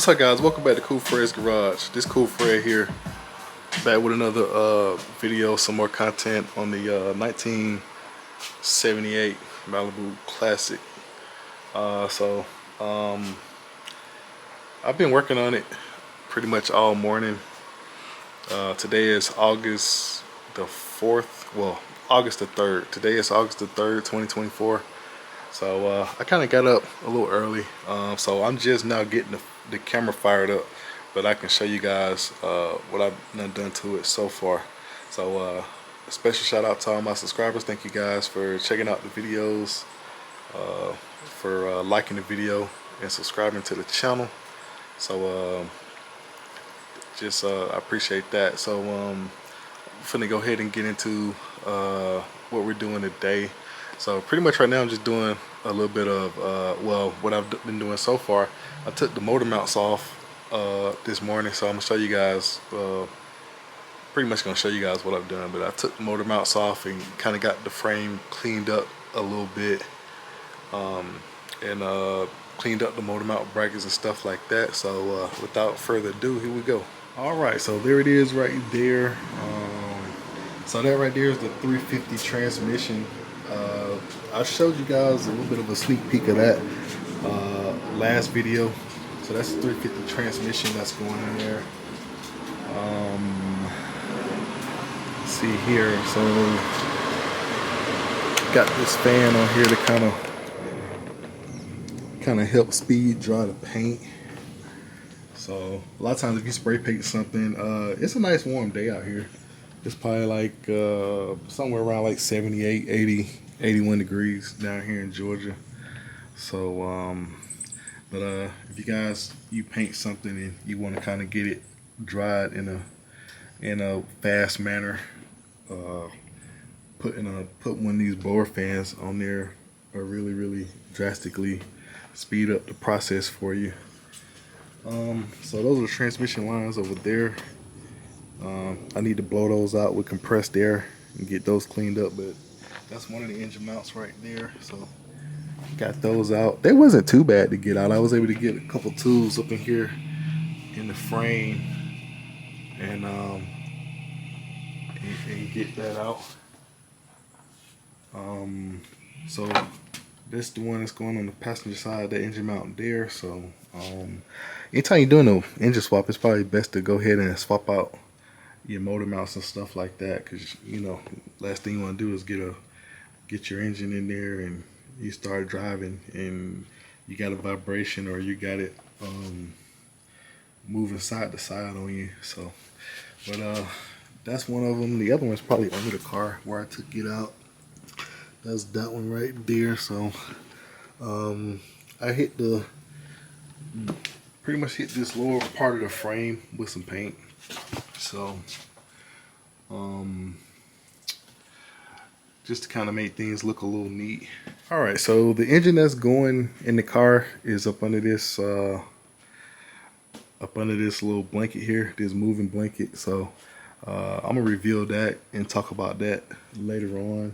What's up, guys? Welcome back to Cool Fred's Garage. This Cool Fred here, back with another video, some more content on the 1978 Malibu Classic. I've been working on it pretty much all morning. Today is August the 4th, well, August the 3rd. Today is August the 3rd, 2024. So I kind of got up a little early, so I'm just now getting the camera fired up, but I can show you guys what I've done to it so far. So a special shout out to all my subscribers. Thank you guys for checking out the videos, for liking the video and subscribing to the channel. So I appreciate that. So I'm finna go ahead and get into what we're doing today. So pretty much right now I'm just doing a little bit of, well, what I've been doing so far. I took the motor mounts off this morning, so I'm gonna show you guys, pretty much gonna show you guys what I've done. But I took the motor mounts off and kind of got the frame cleaned up a little bit, and cleaned up the motor mount brackets and stuff like that. So without further ado, here we go. All right, so there it is right there. So that right there is the 350 transmission. I showed you guys a little bit of a sneak peek of that last video. So that's the 350 transmission that's going in there. Let's see here. So got this fan on here to kind of help speed dry the paint. So a lot of times if you spray paint something, it's a nice warm day out here. It's probably like somewhere around like 78, 80, 81 degrees down here in Georgia. So if you guys, you paint something and you want to kind of get it dried in a fast manner, put one of these blower fans on there will really drastically speed up the process for you. So those are the transmission lines over there. I need to blow those out with compressed air and get those cleaned up, but that's one of the engine mounts right there. So got those out. They wasn't too bad to get out. I was able to get a couple tools up in here in the frame and get that out. So this is the one that's going on the passenger side, the engine mount there. So anytime you're doing an engine swap, it's probably best to go ahead and swap out your motor mounts and stuff like that, because you know, last thing you want to do is get your engine in there and you start driving and you got a vibration or you got it moving side to side on you. So but that's one of them. The other one's probably under the car where I took it out. That's that one right there. So I pretty much hit this lower part of the frame with some paint. So just to kind of make things look a little neat. All right, so the engine that's going in the car is up under this little blanket here, this moving blanket. So I'm gonna reveal that and talk about that later on.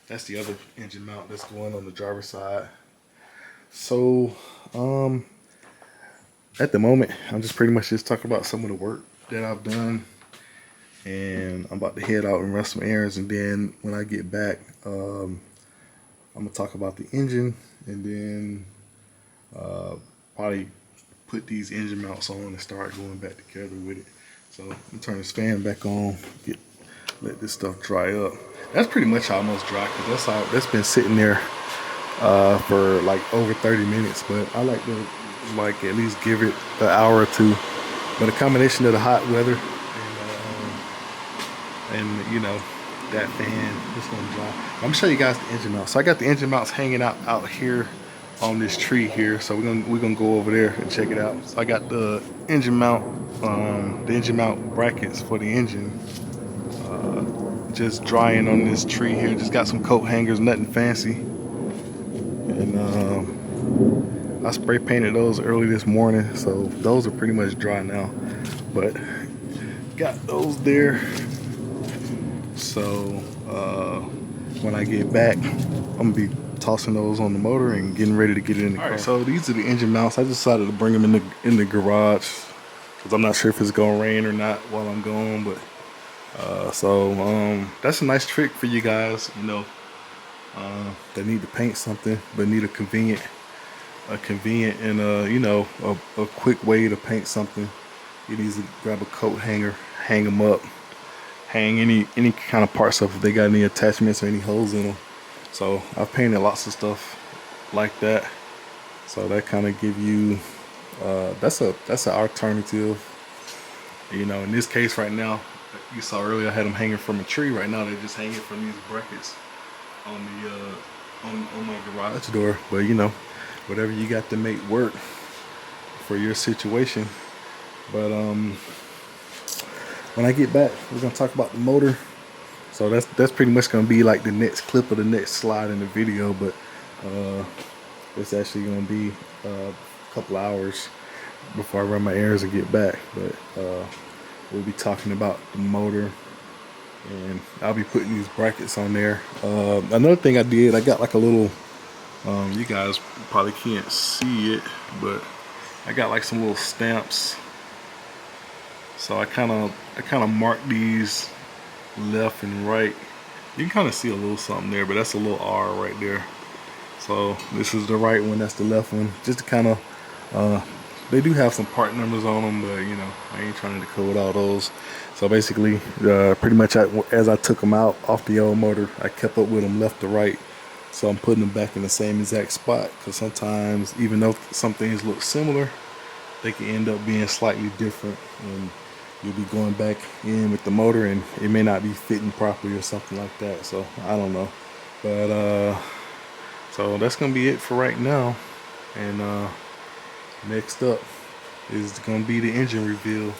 That's the other engine mount that's going on the driver's side. So at the moment, I'm just pretty much just talking about some of the work that I've done, and I'm about to head out and run some errands, and then when I get back, I'm gonna talk about the engine, and then probably put these engine mounts on and start going back together with it. So I'm gonna turn this fan back on, let this stuff dry up. That's pretty much almost dry, because that's been sitting there for like over 30 minutes, but I like to at least give it an hour or two. But a combination of the hot weather and you know, that fan, it's gonna dry. I'm gonna show you guys the engine mounts. So I got the engine mounts hanging out here on this tree here. So we're gonna go over there and check it out. So I got the engine mount brackets for the engine, just drying on this tree here. Just got some coat hangers, nothing fancy, and I spray painted those early this morning, so those are pretty much dry now. But got those there. So when I get back, I'm gonna be tossing those on the motor and getting ready to get it in the car. Alright, so these are the engine mounts. I decided to bring them in the garage because I'm not sure if it's gonna rain or not while I'm gone. But that's a nice trick for you guys, you know, that need to paint something but need a convenient and you know, a quick way to paint something. You need to grab a coat hanger, hang them up, hang any kind of parts up if they got any attachments or any holes in them. So I've painted lots of stuff like that. So that kind of give you that's an alternative. You know, in this case right now, you saw earlier I had them hanging from a tree. Right now they're just hanging from these brackets on the on my garage door. But you know, whatever you got to make work for your situation. But when I get back, we're gonna talk about the motor. So that's pretty much gonna be like the next clip of the next slide in the video. But it's actually gonna be a couple hours before I run my errands and get back. But we'll be talking about the motor, and I'll be putting these brackets on there. Another thing I did, I got like a little, you guys probably can't see it, but I got like some little stamps. So I kind of marked these left and right. You can kind of see a little something there, but that's a little R right there. So this is the right one, that's the left one. Just to kind of, they do have some part numbers on them, but you know, I ain't trying to decode all those. So basically, pretty much as I took them out off the old motor, I kept up with them left to right. So I'm putting them back in the same exact spot, because sometimes, even though some things look similar, they can end up being slightly different, and you'll be going back in with the motor and it may not be fitting properly or something like that. So I don't know, but so that's gonna be it for right now. And next up is gonna be the engine reveal.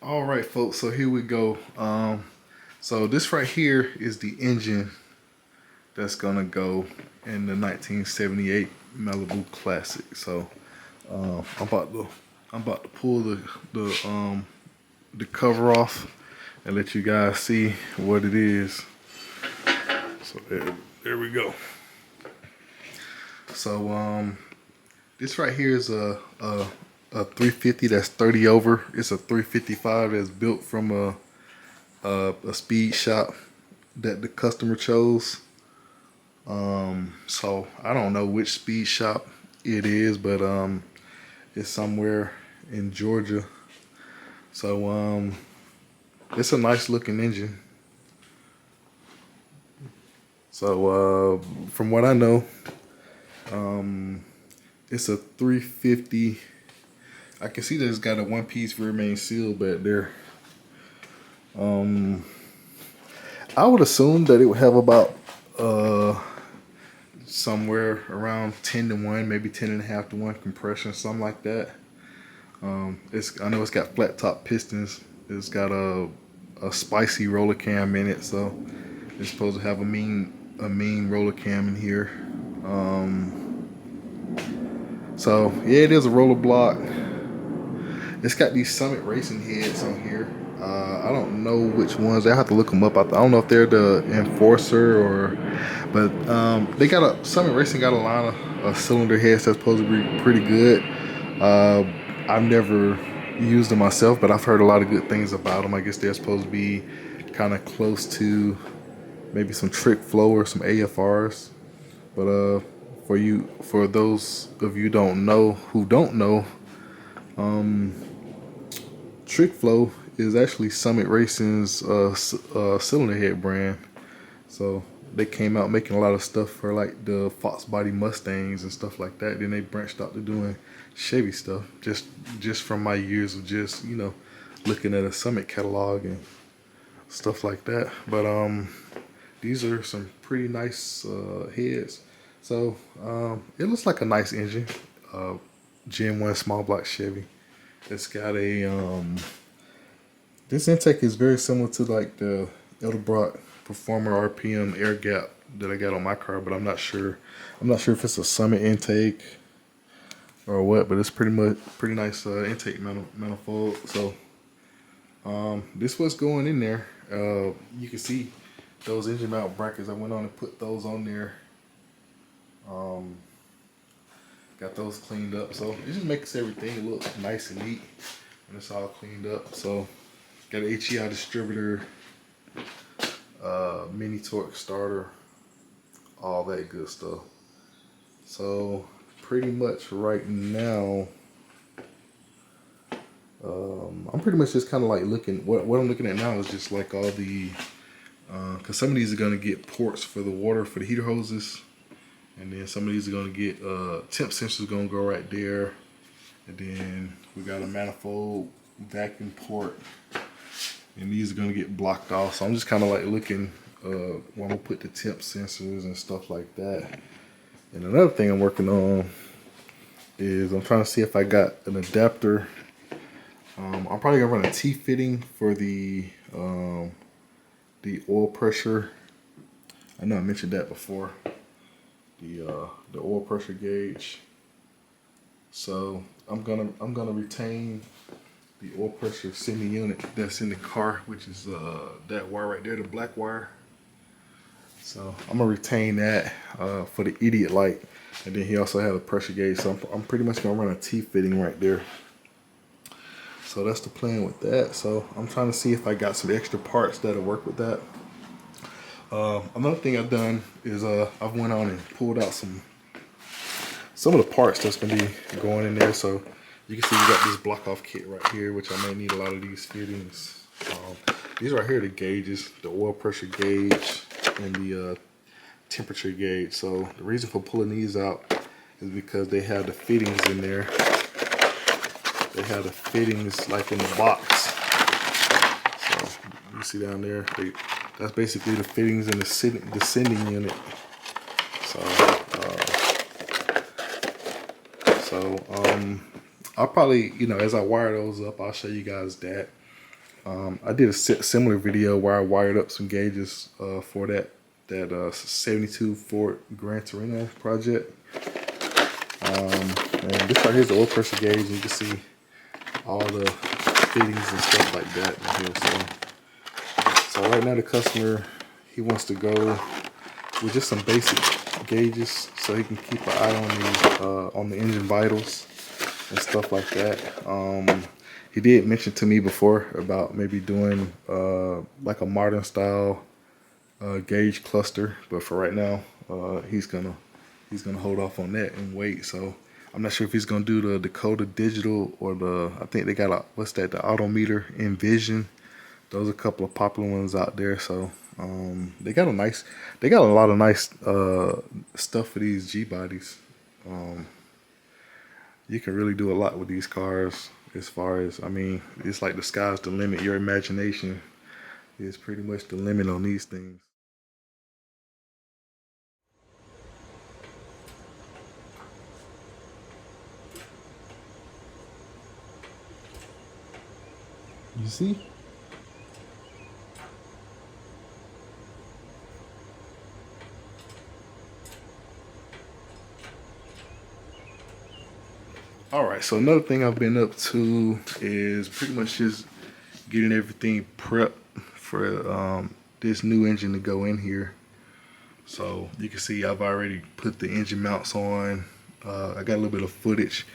All right, folks, so here we go. So this right here is the engine that's gonna go in the 1978 Malibu Classic. So I'm about to pull the cover off and let you guys see what it is. So there we go. So this right here is a 350 that's 30 over. It's a 355 that's built from a speed shop that the customer chose. So I don't know which speed shop it is, but it's somewhere in Georgia. So it's a nice looking engine. So from what I know, it's a 350. I can see that it's got a one-piece rear main seal back there. I would assume that it would have about somewhere around 10-to-1, maybe 10.5-to-1 compression, something like that. I know it's got flat top pistons. It's got a spicy roller cam in it, so it's supposed to have a mean roller cam in here. So yeah, it is a roller block. It's got these Summit Racing heads on here. I don't know which ones. I have to look them up. I don't know if they're the Enforcer but they got Summit Racing got a line of cylinder heads that's supposed to be pretty good. I've never used them myself, but I've heard a lot of good things about them. I guess they're supposed to be kind of close to maybe some Trick Flow or some AFRs. But for those of you who don't know, Trick Flow is actually Summit Racing's cylinder head brand. So they came out making a lot of stuff for like the Fox Body Mustangs and stuff like that. Then they branched out to doing Chevy stuff. Just from my years of just looking at a Summit catalog and stuff like that. But these are some pretty nice heads. So it looks like a nice engine. Gen 1 small block Chevy. It's got a this intake is very similar to like the Edelbrock Performer RPM air gap that I got on my car, but I'm not sure if it's a Summit intake or what, but it's pretty nice intake manifold. So this was going in there. You can see those engine mount brackets. I went on and put those on there. Got those cleaned up, so it just makes everything look nice and neat when it's all cleaned up. So got an HEI distributor, mini torque starter, all that good stuff. So pretty much right now, I'm pretty much just kind of like looking. What I'm looking at now is just like all the, because some of these are gonna get ports for the water for the heater hoses. And then some of these are gonna get temp sensors gonna go right there. And then we got a manifold vacuum port. And these are gonna get blocked off. So I'm just kind of like looking where I'm gonna put the temp sensors and stuff like that. And another thing I'm working on is I'm trying to see if I got an adapter. I'm probably gonna run a T-fitting for the oil pressure. I know I mentioned that before. The oil pressure gauge. So I'm gonna retain the oil pressure sending unit that's in the car, which is that wire right there, the black wire. So I'm gonna retain that for the idiot light, and then he also had a pressure gauge. So I'm pretty much gonna run a T-fitting right there. So that's the plan with that. So I'm trying to see if I got some extra parts that'll work with that. Another thing I've done is I've went on and pulled out some of the parts that's gonna be going in there. So you can see we got this block off kit right here, which I may need a lot of these fittings. These right here are the gauges, the oil pressure gauge and the temperature gauge. So the reason for pulling these out is because they have the fittings in there. They have the fittings like in the box. So you see down there, that's basically the fittings in the sending unit. I'll probably, as I wire those up, I'll show you guys that. I did a similar video where I wired up some gauges for that 72 Ford Gran Torino project. And this right here is the oil pressure gauge, and you can see all the fittings and stuff like that in here. So right now the customer, he wants to go with just some basic gauges so he can keep an eye on the engine vitals and stuff like that. He did mention to me before about maybe doing like a modern style gauge cluster, but for right now he's gonna hold off on that and wait. So I'm not sure if he's gonna do the Dakota Digital or I think they got the Autometer Envision. Those are a couple of popular ones out there. So They got a lot of nice stuff for these G bodies. You can really do a lot with these cars. As far as, I mean, it's like the sky's the limit. Your imagination is pretty much the limit on these things. You see? All right, so another thing I've been up to is pretty much just getting everything prepped for this new engine to go in here. So you can see I've already put the engine mounts on. I got a little bit of footage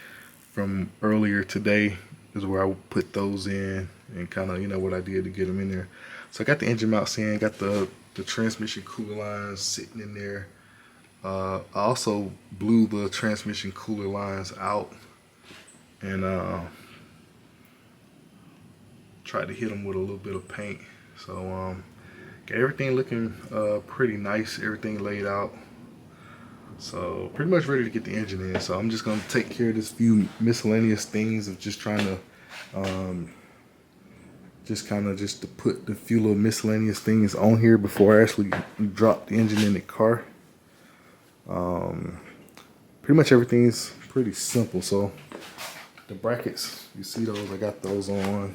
from earlier today is where I put those in and kind of, you know, what I did to get them in there. So I got the engine mounts in, got the transmission cooler lines sitting in there. I also blew the transmission cooler lines out and tried to hit them with a little bit of paint. So got everything looking pretty nice, everything laid out. So pretty much ready to get the engine in. So I'm just gonna take care of this few miscellaneous things of just trying to just to put the few little miscellaneous things on here before I actually drop the engine in the car. Pretty much everything's pretty simple. So the brackets, you see those, I got those on.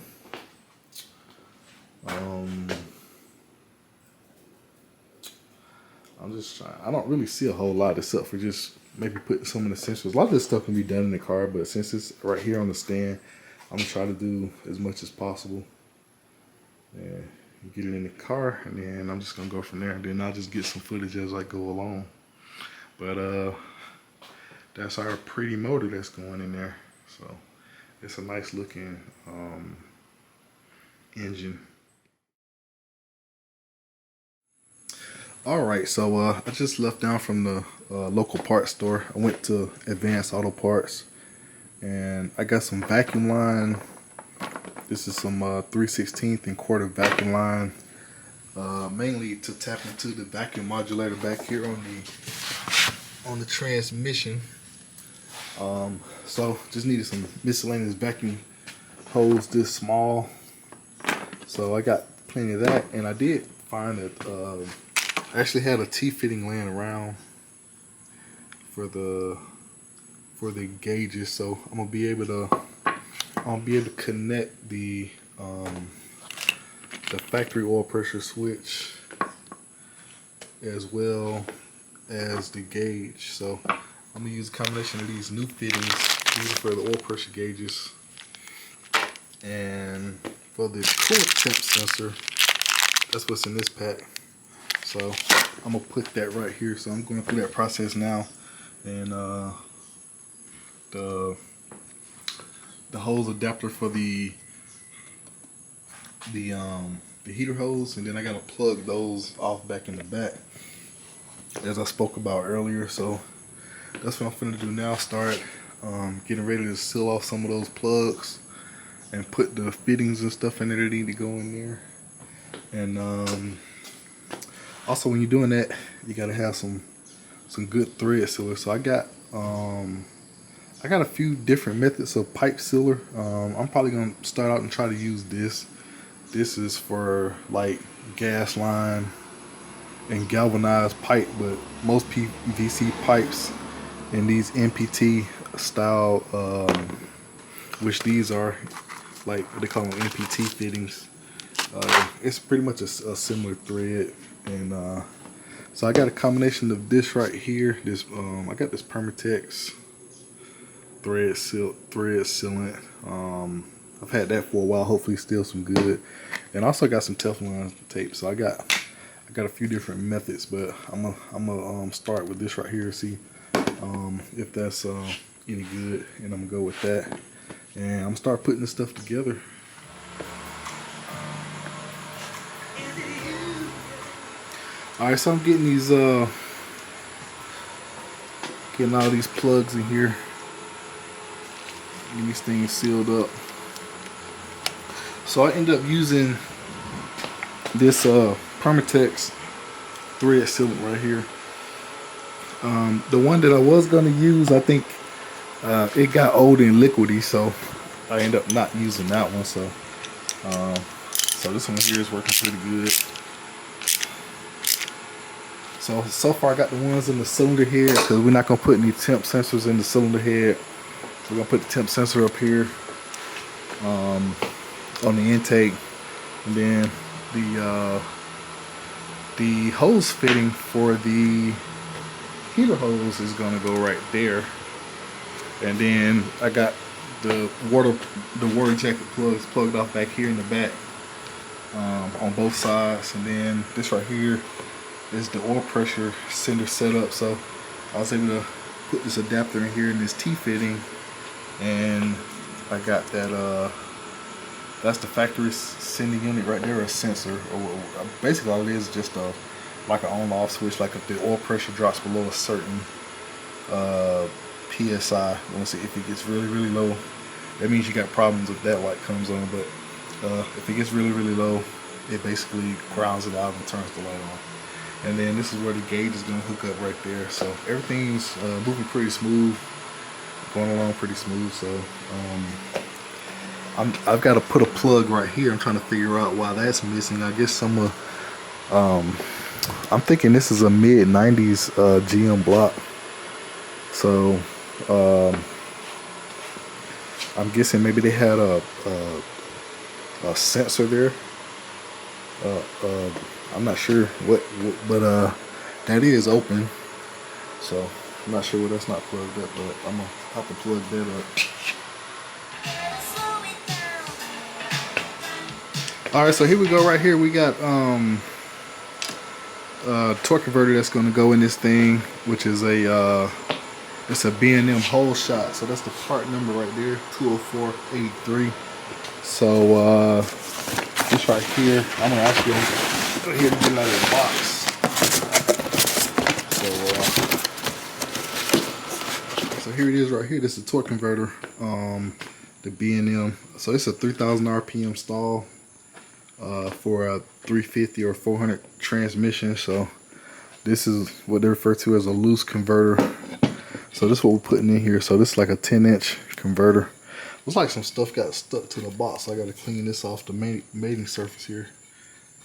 I'm just trying, I don't really see a whole lot except for just maybe putting some of the sensors. A lot of this stuff can be done in the car, but since it's right here on the stand, I'm gonna try to do as much as possible. And get it in the car, and then I'm just gonna go from there. And then I'll just get some footage as I go along. But that's our pretty motor that's going in there. So it's a nice looking engine. All right, so I just left down from the local parts store. I went to Advanced Auto Parts, and I got some vacuum line. This is some 3/16 and quarter vacuum line, mainly to tap into the vacuum modulator back here on the transmission. So just needed some miscellaneous vacuum hose this small. So I got plenty of that, and I did find that I actually had a T-fitting laying around for the gauges. So I'm gonna be able to connect the factory oil pressure switch as well as the gauge. So I'm gonna use a combination of these new fittings. These are for the oil pressure gauges, and for the coolant temp sensor, that's what's in this pack. So I'm gonna put that right here. So I'm going through that process now, and the hose adapter for the heater hose, and then I gotta plug those off back in the back as I spoke about earlier. So that's what I'm finna do now. Start getting ready to seal off some of those plugs and put the fittings and stuff in there that need to go in there. And also, when you're doing that, you gotta have some good thread sealer. So I got a few different methods of pipe sealer. I'm probably gonna start out and try to use this. This is for like gas line and galvanized pipe, but most PVC pipes in these NPT style, which these are like what they call them NPT fittings. It's pretty much a similar thread, and so I got a combination of this right here. This I got this Permatex thread sealant. I've had that for a while. Hopefully, still some good. And also got some Teflon tape. So I got a few different methods, but I'm gonna start with this right here. See if that's any good, and I'm gonna go with that. And I'm gonna start putting this stuff together. Alright, so I'm getting these getting all these plugs in here, getting these things sealed up. So I end up using this Permatex thread sealant right here. The one that I was gonna use, I think it got old and liquidy, so I ended up not using that one. So this one here is working pretty good. So far I got the ones in the cylinder head, because we're not gonna put any temp sensors in the cylinder head. So we're gonna put the temp sensor up here on the intake, and then the hose fitting for the heater hose is gonna go right there. And then I got the water jacket plugs plugged off back here in the back on both sides. And then this right here is the oil pressure sender setup. So I was able to put this adapter in here in this T-fitting, and I got that that's the factory sending unit right there, a sensor, or basically all it is just like an on-off switch. Like if the oil pressure drops below a certain PSI, once if it gets really low, that means you got problems if that light comes on. But if it gets really low, it basically grounds it out and turns the light on. And then this is where the gauge is going to hook up right there. So everything's moving pretty smooth, going along pretty smooth. So I've got to put a plug right here. I'm trying to figure out why that's missing. I guess some I'm thinking this is a mid-90s GM block. So I'm guessing maybe they had a sensor there. I'm not sure what, but that is open. So I'm not sure why that's not plugged up, but I'm gonna have to plug that up. All right, so here we go. Right here we got torque converter that's going to go in this thing, which is it's a B&M hole shot. So that's the part number right there, 20483. So this right here, I'm gonna actually go here to get it out of the box. So here it is right here. This is a torque converter, the B&M. So it's a 3,000 RPM stall for a 350 or 400 transmission. So this is what they refer to as a loose converter. So this is what we're putting in here. So this is like a 10-inch converter. Looks like some stuff got stuck to the box. So I got to clean this off the mating surface here.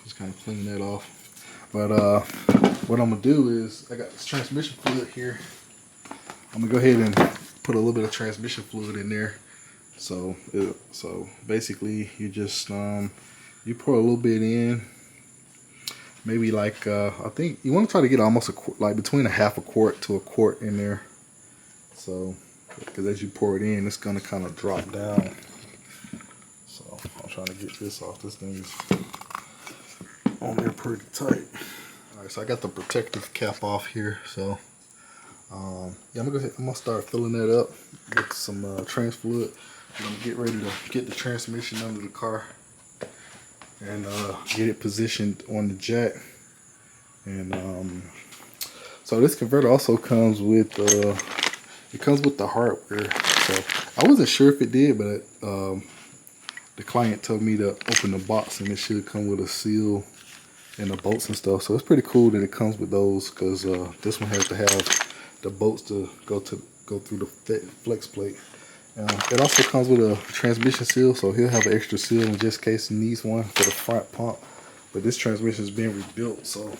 Just kind of clean that off. But what I'm gonna do is, I got this transmission fluid here. I'm gonna go ahead and put a little bit of transmission fluid in there. So basically you just you pour a little bit in, maybe like I think you want to try to get almost like between a half a quart to a quart in there. So because as you pour it in, it's gonna kind of drop down. So I'm trying to get this off. This thing is on there pretty tight. All right, so I got the protective cap off here. So yeah, I'm gonna start filling that up with some trans fluid. I'm gonna get ready to get the transmission under the car and get it positioned on the jack. And so this converter also comes with it comes with the hardware. So I wasn't sure if it did, but the client told me to open the box and it should come with a seal and the bolts and stuff. So it's pretty cool that it comes with those, because this one has to have the bolts to go through the flex plate. It also comes with a transmission seal, so he'll have an extra seal in just case he needs one for the front pump. But this transmission is being rebuilt, so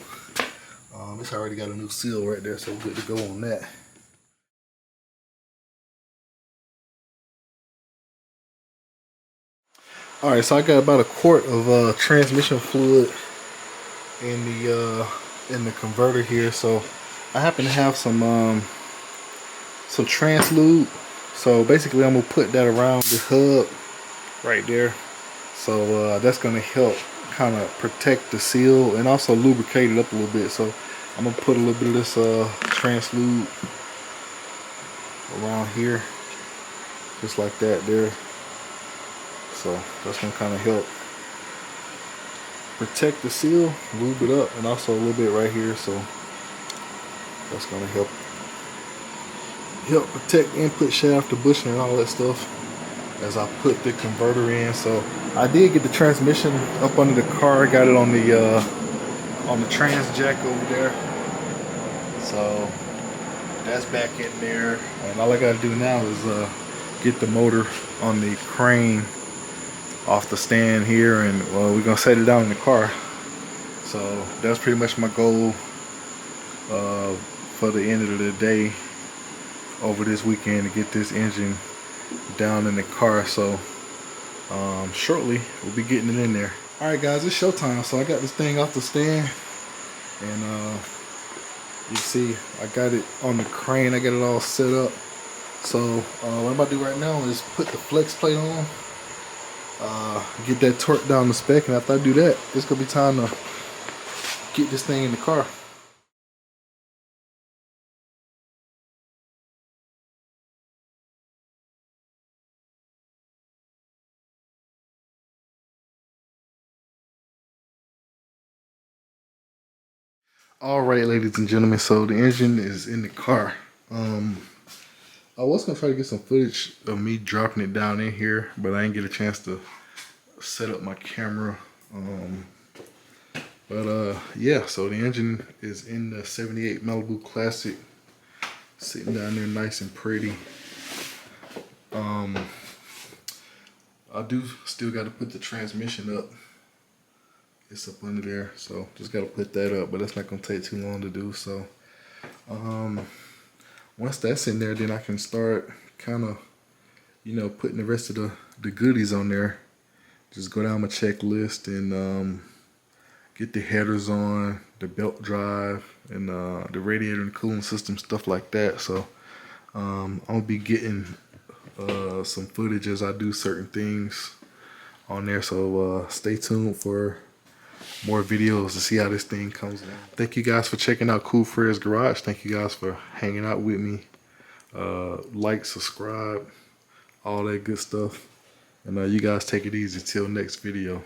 it's already got a new seal right there, so we're good to go on that. All right, so I got about a quart of transmission fluid in the converter here. So I happen to have some trans lube. So basically I'm gonna put that around the hub right there. So that's gonna help kind of protect the seal and also lubricate it up a little bit. So I'm gonna put a little bit of this trans lube around here, just like that there. So that's gonna kind of help protect the seal, lube it up, and also a little bit right here. So that's gonna help protect the input shaft, the bushing, and all that stuff as I put the converter in. So I did get the transmission up under the car. I got it on the on the trans jack over there. So that's back in there, and all I gotta do now is get the motor on the crane off the stand here, and well, we're gonna set it down in the car. So that's pretty much my goal for the end of the day over this weekend, to get this engine down in the car. So shortly we'll be getting it in there. All right guys, it's showtime. So I got this thing off the stand, and you see I got it on the crane. I got it all set up. So what I'm about to do right now is put the flex plate on, get that torque down the spec, and after I do that, it's gonna be time to get this thing in the car. Alright, ladies and gentlemen, so the engine is in the car. I was gonna try to get some footage of me dropping it down in here, but I didn't get a chance to set up my camera. Yeah, so the engine is in the 78 Malibu Classic, sitting down there nice and pretty. I do still got to put the transmission up. It's up under there, so just got to put that up, but that's not gonna take too long to do. So once that's in there, then I can start kind of, you know, putting the rest of the goodies on there. Just go down my checklist and get the headers on, the belt drive, and the radiator and cooling system, stuff like that. So I'll be getting some footage as I do certain things on there. So stay tuned for more videos to see how this thing comes out. Thank you guys for checking out Cool Fred's Garage. Thank you guys for hanging out with me. Like, subscribe, all that good stuff. And you guys take it easy till next video.